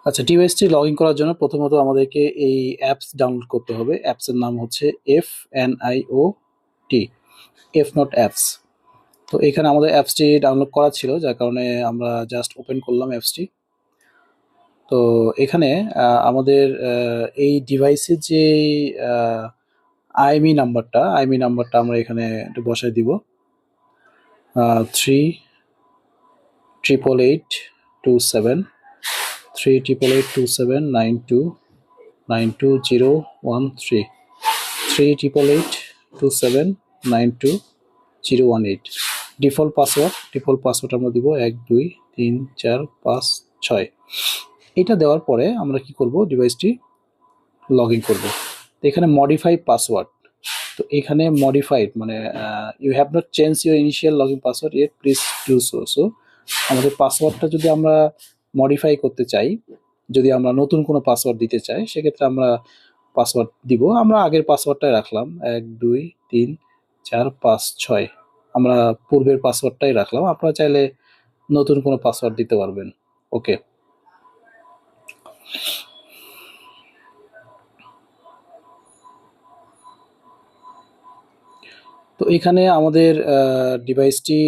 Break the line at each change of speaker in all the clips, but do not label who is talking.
আচ্ছা, ডিভাইসটি log in করার জন্য প্রথমত আমাদেরকে এই অ্যাপস ডাউনলোড করতে হবে। অ্যাপসের নাম হচ্ছে FNIOT, এফ নট অ্যাপস। তো এখানে আমাদের অ্যাপসটি ডাউনলোড করা ছিল, যার কারণে আমরা জাস্ট ওপেন করলাম অ্যাপসটি। তো এখানে আমাদের এই ডিভাইসের যে আইএমই নাম্বারটা আমরা এখানে একটু বসায় দিব। 3888827 3888827929213 3888827920018। ডিফল্ট পাসওয়ার্ড আমরা দিব 1 2 3 4 5 6। এটা দেওয়ার পরে আমরা কি করব, ডিভাইসটি লগ ইন করবো। তো এখানে মডিফাই পাসওয়ার্ড, তো এখানে মডিফাইড মানে you have not change your initial log in password yet, please do so. So আমাদের পাসওয়ার্ডটা যদি আমরা মডিফাই করতে চাই, যদি আমরা নতুন কোনো পাসওয়ার্ড দিতে চাই, সেক্ষেত্রে আমরা পাসওয়ার্ড দিব। আমরা আগের পাসওয়ার্ডটাই রাখলাম 1 2 3 4 5 6, আমরা পূর্বের পাসওয়ার্ডটাই রাখলাম। আপনারা চাইলে নতুন কোনো পাসওয়ার্ড দিতে পারবেন। ওকে, তো এখানে আমাদের ডিভাইসটি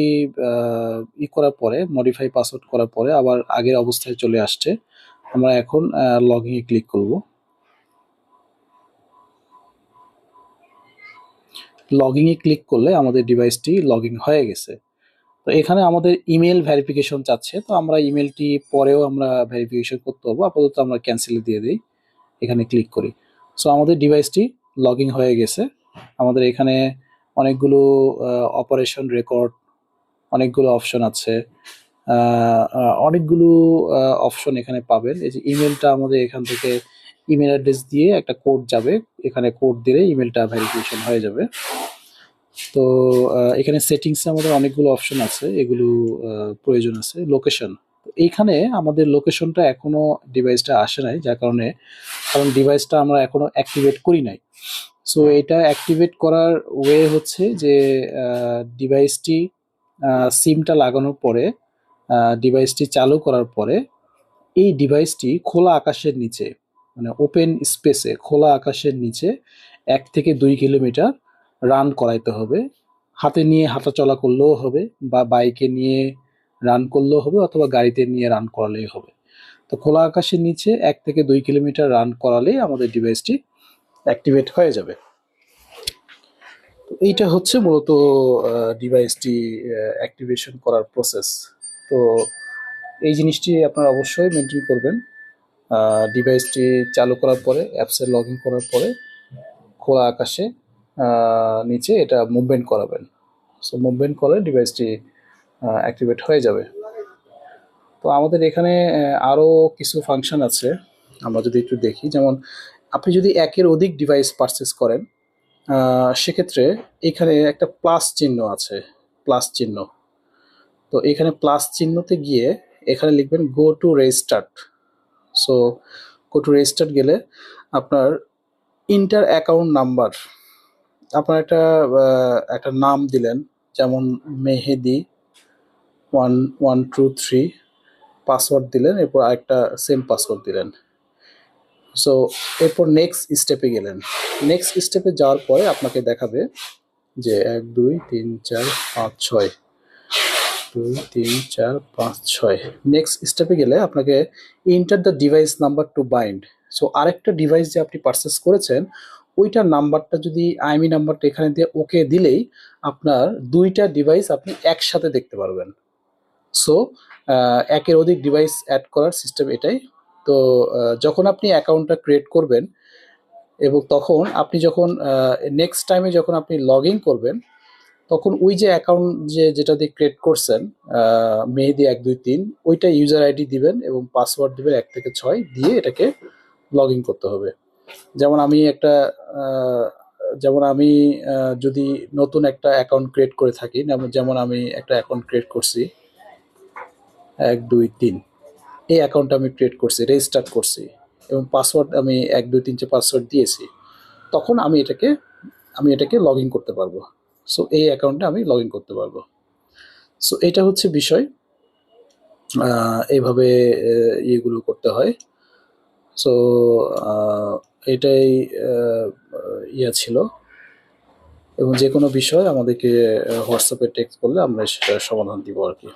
করার পরে, মডিফাই পাসওয়ার্ড করার পরে আবার আগের অবস্থায় চলে আসছে। আমরা এখন লগ ইনে ক্লিক করব। লগ ইনে ক্লিক করলে আমাদের ডিভাইসটি লগ ইন হয়ে গেছে। তো এখানে আমাদের ইমেল ভেরিফিকেশন চাচ্ছে, তো আমরা ইমেলটি পরেও আমরা ভেরিফিকেশন করতে পারবো। আপাতত আমরা ক্যান্সেলে দিয়ে দিই, এখানে ক্লিক করি। সো আমাদের ডিভাইসটি লগ ইন হয়ে গেছে। আমাদের এখানে অনেকগুলো অপারেশন রেকর্ড, অনেকগুলো অপশন আছে, অনেকগুলো অপশন এখানে পাবেন। এই যে ইমেলটা, আমাদের এখান থেকে ইমেল অ্যাড্রেস দিয়ে একটা কোড যাবে, এখানে কোড দিলে ইমেলটা ভেরিফিকেশন হয়ে যাবে। তো এখানে সেটিংসে আমাদের অনেকগুলো অপশন আছে, এগুলো প্রয়োজন আছে। লোকেশন, এইখানে আমাদের লোকেশনটা এখনো ডিভাইসটা আসে নাই, যার কারণ ডিভাইসটা আমরা এখনো অ্যাক্টিভেট করি নাই। সো এটা অ্যাক্টিভেট করার ওয়ে হচ্ছে যে ডিভাইসটি সিমটা লাগানোর পরে, ডিভাইসটি চালু করার পরে এই ডিভাইসটি খোলা আকাশের নিচে, মানে ওপেন স্পেসে, খোলা আকাশের নিচে 1 থেকে 2 কিলোমিটার রান করাইতে হবে। হাতে নিয়ে হাঁটা চলা করলেও হবে, বা বাইকে নিয়ে রান করলেও হবে, অথবা গাড়িতে নিয়ে রান করালেই হবে। তো খোলা আকাশের নিচে 1 থেকে 2 কিলোমিটার রান করালেই আমাদের ডিভাইসটি অ্যাক্টিভেট হয়ে যাবে। তো এইটা হচ্ছে মূলত ডিভাইসটি অ্যাক্টিভেশন করার প্রসেস। তো এই জিনিসটি আপনারা অবশ্যই মেনটেন করবেন। ডিভাইসটি চালু করার পরে, অ্যাপসে লগ ইন করার পরে খোলা আকাশে নিচে এটা মুভমেন্ট করাবেন। সো মুভমেন্ট করলে ডিভাইসটি অ্যাক্টিভেট হয়ে যাবে। তো আমাদের এখানে আরও কিছু ফাংশন আছে, আমরা যদি একটু দেখি। যেমন আপনি যদি একের অধিক ডিভাইস পারচেস করেন, সেক্ষেত্রে এখানে একটা প্লাস চিহ্ন আছে, প্লাস চিহ্ন। তো এখানে প্লাস চিহ্নতে গিয়ে এখানে লিখবেন go to register. So go to register গেলে আপনার ইন্টার অ্যাকাউন্ট নাম্বার, আপনার একটা নাম দিলেন, যেমন মেহেদি 1123, পাসওয়ার্ড দিলেন, এরপর আরেকটা সেম পাসওয়ার্ড দিলেন। সো এরপর নেক্সট স্টেপে গেলেন। নেক্সট স্টেপে যাওয়ার পরে আপনাকে দেখাবে যে 1 2 3 4 5 6, 2 3 4 5 6। নেক্সট স্টেপে গেলে আপনাকে enter the device number to bind. So আরেকটা ডিভাইস যে আপনি পারচেস করেছেন, ওইটার নাম্বারটা যদি আইএমই নাম্বারটা এখানে দিয়ে ওকে দিলেই আপনার 2টা ডিভাইস আপনি একসাথে দেখতে পারবেন। সো একের অধিক ডিভাইস অ্যাড করার সিস্টেম এটাই। তো যখন আপনি অ্যাকাউন্টটা ক্রিয়েট করবেন, এবং তখন আপনি যখন নেক্সট টাইমে যখন আপনি লগ ইন করবেন, তখন ওই যে অ্যাকাউন্ট যেটা দিয়ে ক্রিয়েট করছেন, মেহেদি 1 2 3, ওইটা ইউজার আইডি দিবেন এবং পাসওয়ার্ড দিবেন 1 থেকে 6 দিয়ে এটাকে লগ ইন করতে হবে। যেমন আমি একটা যদি নতুন একটা অ্যাকাউন্ট ক্রিয়েট করে থাকি, যেমন আমি একটা অ্যাকাউন্ট ক্রিয়েট করছি 1 2 3, এই অ্যাকাউন্টটা আমি ক্রিয়েট করছি, রেজিস্টার করছি, এবং পাসওয়ার্ড আমি 1 2 3 4 পাসওয়ার্ড দিয়েছি, তখন আমি এটাকে লগ ইন করতে পারবো। সো এই অ্যাকাউন্টে আমি লগ ইন করতে পারবো। সো এটা হচ্ছে বিষয়, এইভাবে ইয়েগুলো করতে হয়। সো এটাই ইয়ে ছিল। এবং যে কোনো বিষয় আমাদেরকে হোয়াটসঅ্যাপে টেক্সট করলে আমরা সেটার সমাধান দিব আর কি।